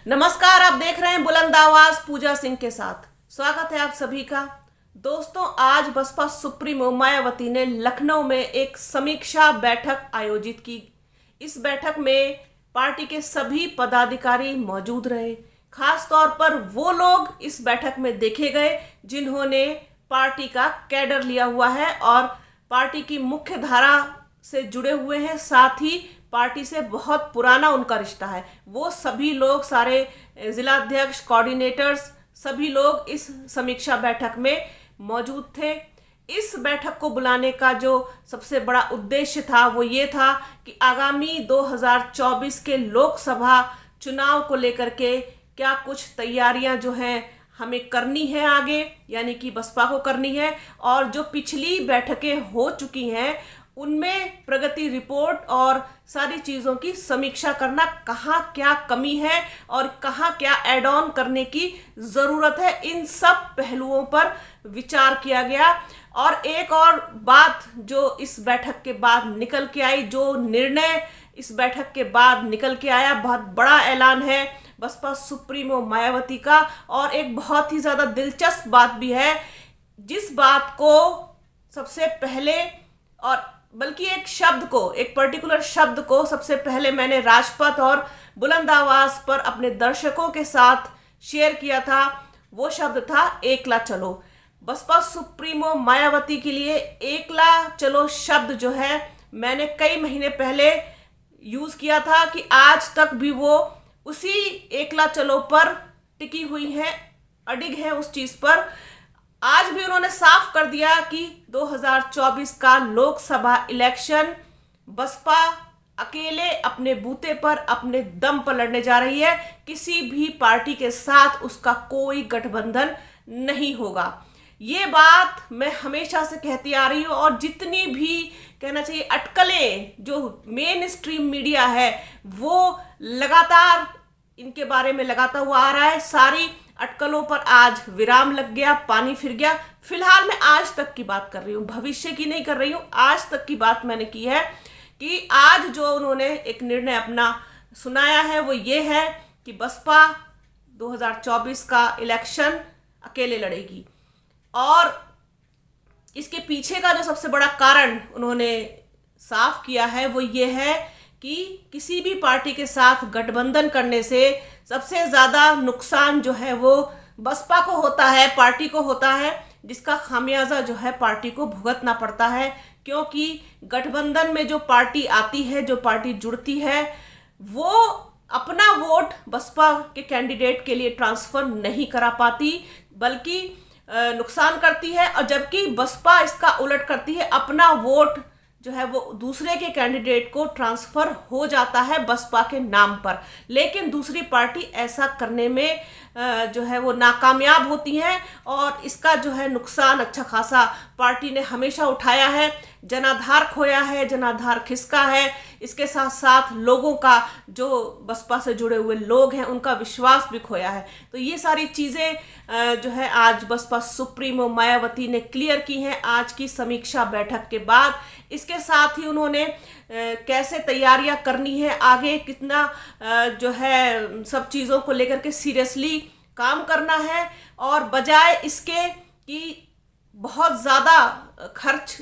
नमस्कार, आप देख रहे हैं बुलंद आवाज पूजा सिंह के साथ। स्वागत है आप सभी का। दोस्तों, आज बसपा सुप्रीमो मायावती ने लखनऊ में एक समीक्षा बैठक आयोजित की। इस बैठक में पार्टी के सभी पदाधिकारी मौजूद रहे। खास तौर पर वो लोग इस बैठक में देखे गए जिन्होंने पार्टी का कैडर लिया हुआ है और पार्टी की मुख्य धारा से जुड़े हुए हैं, साथ ही पार्टी से बहुत पुराना उनका रिश्ता है। वो सभी लोग, सारे जिला अध्यक्ष, कोऑर्डिनेटर्स, सभी लोग इस समीक्षा बैठक में मौजूद थे। इस बैठक को बुलाने का जो सबसे बड़ा उद्देश्य था वो ये था कि आगामी 2024 के लोकसभा चुनाव को लेकर के क्या कुछ तैयारियां जो हैं हमें करनी है आगे, यानी कि बसपा को करनी है, और जो पिछली बैठकें हो चुकी हैं उनमें प्रगति रिपोर्ट और सारी चीज़ों की समीक्षा करना, कहाँ क्या कमी है और कहाँ क्या ऐड ऑन करने की ज़रूरत है। इन सब पहलुओं पर विचार किया गया। और एक और बात जो इस बैठक के बाद निकल के आई, जो निर्णय इस बैठक के बाद निकल के आया, बहुत बड़ा ऐलान है बसपा सुप्रीमो मायावती का, और एक बहुत ही ज़्यादा दिलचस्प बात भी है, जिस बात को सबसे पहले, और बल्कि एक शब्द को, एक पर्टिकुलर शब्द को सबसे पहले मैंने राजपथ और बुलंद आवाज पर अपने दर्शकों के साथ शेयर किया था। वो शब्द था एकला चलो। बसपा सुप्रीमो मायावती के लिए एकला चलो शब्द जो है मैंने कई महीने पहले यूज किया था कि आज तक भी वो उसी एकला चलो पर टिकी हुई हैं, अडिग हैं उस चीज पर। आज भी उन्होंने साफ कर दिया कि 2024 का लोकसभा इलेक्शन बसपा अकेले अपने बूते पर, अपने दम पर लड़ने जा रही है। किसी भी पार्टी के साथ उसका कोई गठबंधन नहीं होगा। ये बात मैं हमेशा से कहती आ रही हूँ, और जितनी भी कहना चाहिए अटकलें जो मेन स्ट्रीम मीडिया है वो लगातार इनके बारे में लगाता हुआ आ रहा है, सारी अटकलों पर आज विराम लग गया, पानी फिर गया। फिलहाल मैं आज तक की बात कर रही हूँ, भविष्य की नहीं कर रही हूँ। आज तक की बात मैंने की है कि आज जो उन्होंने एक निर्णय अपना सुनाया है वो ये है कि बसपा 2024 का इलेक्शन अकेले लड़ेगी। और इसके पीछे का जो सबसे बड़ा कारण उन्होंने साफ किया है वो ये है कि किसी भी पार्टी के साथ गठबंधन करने से सबसे ज़्यादा नुकसान जो है वो बसपा को होता है, पार्टी को होता है, जिसका खामियाजा जो है पार्टी को भुगतना पड़ता है। क्योंकि गठबंधन में जो पार्टी आती है, जो पार्टी जुड़ती है, वो अपना वोट बसपा के कैंडिडेट के लिए ट्रांसफ़र नहीं करा पाती, बल्कि नुकसान करती है। और जबकि बसपा इसका उलट करती है, अपना वोट जो है वो दूसरे के कैंडिडेट को ट्रांसफ़र हो जाता है बसपा के नाम पर। लेकिन दूसरी पार्टी ऐसा करने में जो है वो नाकामयाब होती हैं, और इसका जो है नुकसान अच्छा खासा पार्टी ने हमेशा उठाया है। जनाधार खोया है, जनाधार खिसका है। इसके साथ साथ लोगों का, जो बसपा से जुड़े हुए लोग हैं, उनका विश्वास भी खोया है। तो ये सारी चीज़ें जो है आज बसपा सुप्रीमो मायावती ने क्लियर की हैं आज की समीक्षा बैठक के बाद। इसके साथ ही उन्होंने कैसे तैयारियां करनी है आगे, कितना जो है सब चीज़ों को लेकर के सीरियसली काम करना है, और बजाय इसके कि बहुत ज़्यादा खर्च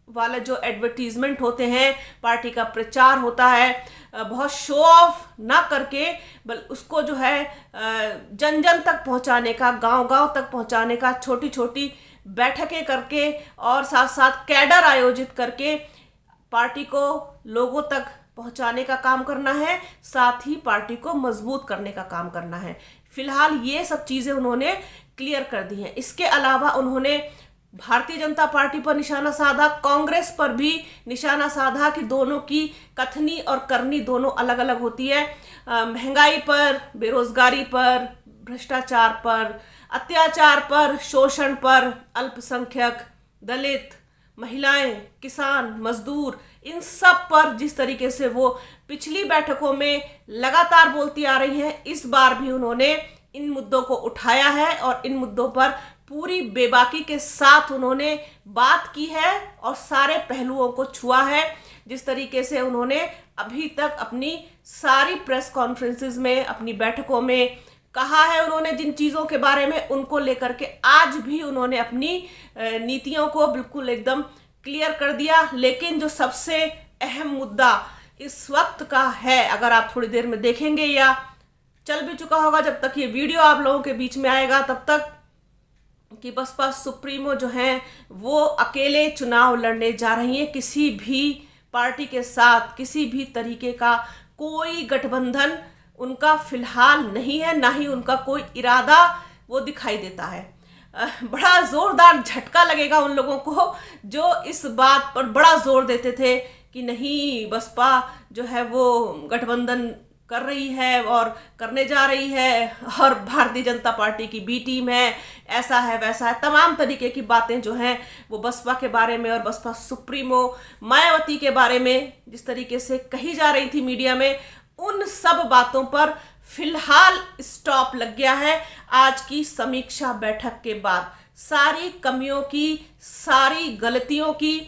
वाला जो एडवर्टीजमेंट होते हैं, पार्टी का प्रचार होता है, बहुत शो ऑफ ना करके बल उसको जो है जन जन तक पहुंचाने का, गांव गांव तक पहुंचाने का, छोटी छोटी बैठकें करके और साथ साथ कैडर आयोजित करके पार्टी को लोगों तक पहुंचाने का काम करना है, साथ ही पार्टी को मजबूत करने का काम करना है। फिलहाल ये सब चीज़ें उन्होंने क्लियर कर दी हैं। इसके अलावा उन्होंने भारतीय जनता पार्टी पर निशाना साधा, कांग्रेस पर भी निशाना साधा कि दोनों की कथनी और करनी दोनों अलग अलग होती है। महंगाई पर, बेरोजगारी पर, भ्रष्टाचार पर, अत्याचार पर, शोषण पर, अल्पसंख्यक, दलित, महिलाएं, किसान, मजदूर, इन सब पर जिस तरीके से वो पिछली बैठकों में लगातार बोलती आ रही हैं, इस बार भी उन्होंने इन मुद्दों को उठाया है और इन मुद्दों पर पूरी बेबाकी के साथ उन्होंने बात की है और सारे पहलुओं को छुआ है। जिस तरीके से उन्होंने अभी तक अपनी सारी प्रेस कॉन्फ्रेंसेस में, अपनी बैठकों में कहा है, उन्होंने जिन चीज़ों के बारे में, उनको लेकर के आज भी उन्होंने अपनी नीतियों को बिल्कुल एकदम क्लियर कर दिया। लेकिन जो सबसे अहम मुद्दा इस वक्त का है, अगर आप थोड़ी देर में देखेंगे या चल भी चुका होगा जब तक ये वीडियो आप लोगों के बीच में आएगा तब तक, कि बसपा सुप्रीमो जो हैं वो अकेले चुनाव लड़ने जा रही हैं। किसी भी पार्टी के साथ किसी भी तरीके का कोई गठबंधन उनका फिलहाल नहीं है, ना ही उनका कोई इरादा वो दिखाई देता है। बड़ा जोरदार झटका लगेगा उन लोगों को जो इस बात पर बड़ा जोर देते थे कि नहीं, बसपा जो है वो गठबंधन कर रही है और करने जा रही है और भारतीय जनता पार्टी की बी टीम है, ऐसा है वैसा है, तमाम तरीके की बातें जो हैं वो बसपा के बारे में और बसपा सुप्रीमो मायावती के बारे में जिस तरीके से कही जा रही थी मीडिया में, उन सब बातों पर फिलहाल स्टॉप लग गया है। आज की समीक्षा बैठक के बाद सारी कमियों की, सारी गलतियों की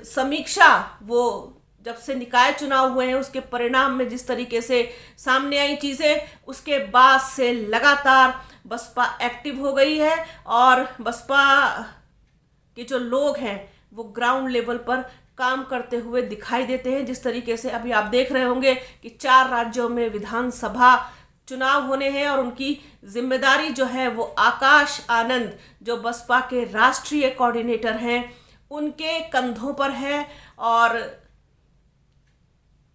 समीक्षा, वो जब से निकाय चुनाव हुए हैं उसके परिणाम में जिस तरीके से सामने आई चीज़ें, उसके बाद से लगातार बसपा एक्टिव हो गई है और बसपा के जो लोग हैं वो ग्राउंड लेवल पर काम करते हुए दिखाई देते हैं। जिस तरीके से अभी आप देख रहे होंगे कि 4 राज्यों में विधानसभा चुनाव होने हैं और उनकी जिम्मेदारी जो है वो आकाश आनंद, जो बसपा के राष्ट्रीय कोऑर्डिनेटर हैं, उनके कंधों पर है। और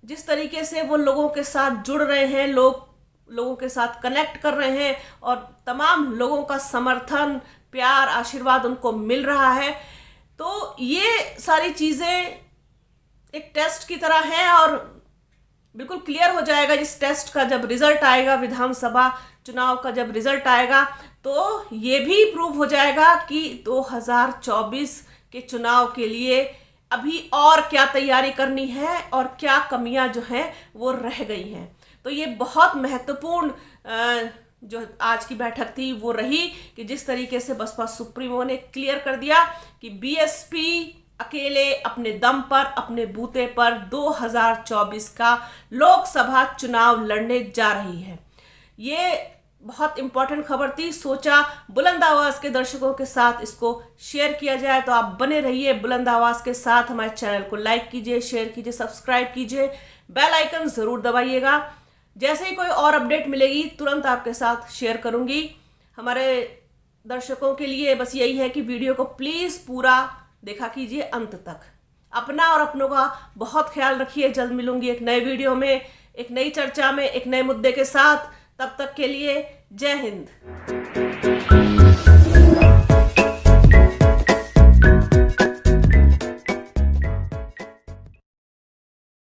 जिस तरीके से वो लोगों के साथ जुड़ रहे हैं, लोगों के साथ कनेक्ट कर रहे हैं और तमाम लोगों का समर्थन, प्यार, आशीर्वाद उनको मिल रहा है, तो ये सारी चीज़ें एक टेस्ट की तरह हैं और बिल्कुल क्लियर हो जाएगा इस टेस्ट का जब रिजल्ट आएगा। विधानसभा चुनाव का जब रिजल्ट आएगा तो ये भी प्रूव हो जाएगा कि 2024 के चुनाव के लिए अभी और क्या तैयारी करनी है और क्या कमियां जो हैं वो रह गई हैं। तो ये बहुत महत्वपूर्ण जो आज की बैठक थी वो रही कि जिस तरीके से बसपा सुप्रीमो ने क्लियर कर दिया कि बीएसपी अकेले अपने दम पर, अपने बूते पर 2024 का लोकसभा चुनाव लड़ने जा रही है। ये बहुत इंपॉर्टेंट खबर थी। सोचा बुलंद आवाज के दर्शकों के साथ इसको शेयर किया जाए, तो आप बने रहिए बुलंद आवाज के साथ। हमारे चैनल को लाइक कीजिए, शेयर कीजिए, सब्सक्राइब कीजिए, बेल आइकन जरूर दबाइएगा। जैसे ही कोई और अपडेट मिलेगी तुरंत आपके साथ शेयर करूंगी। हमारे दर्शकों के लिए बस यही है कि वीडियो को प्लीज पूरा देखा कीजिए अंत तक। अपना और अपनों का बहुत ख्याल रखिए। जल्द मिलूंगी एक नए वीडियो में, एक नई चर्चा में, एक नए मुद्दे के साथ। तब तक के लिए जय हिंद।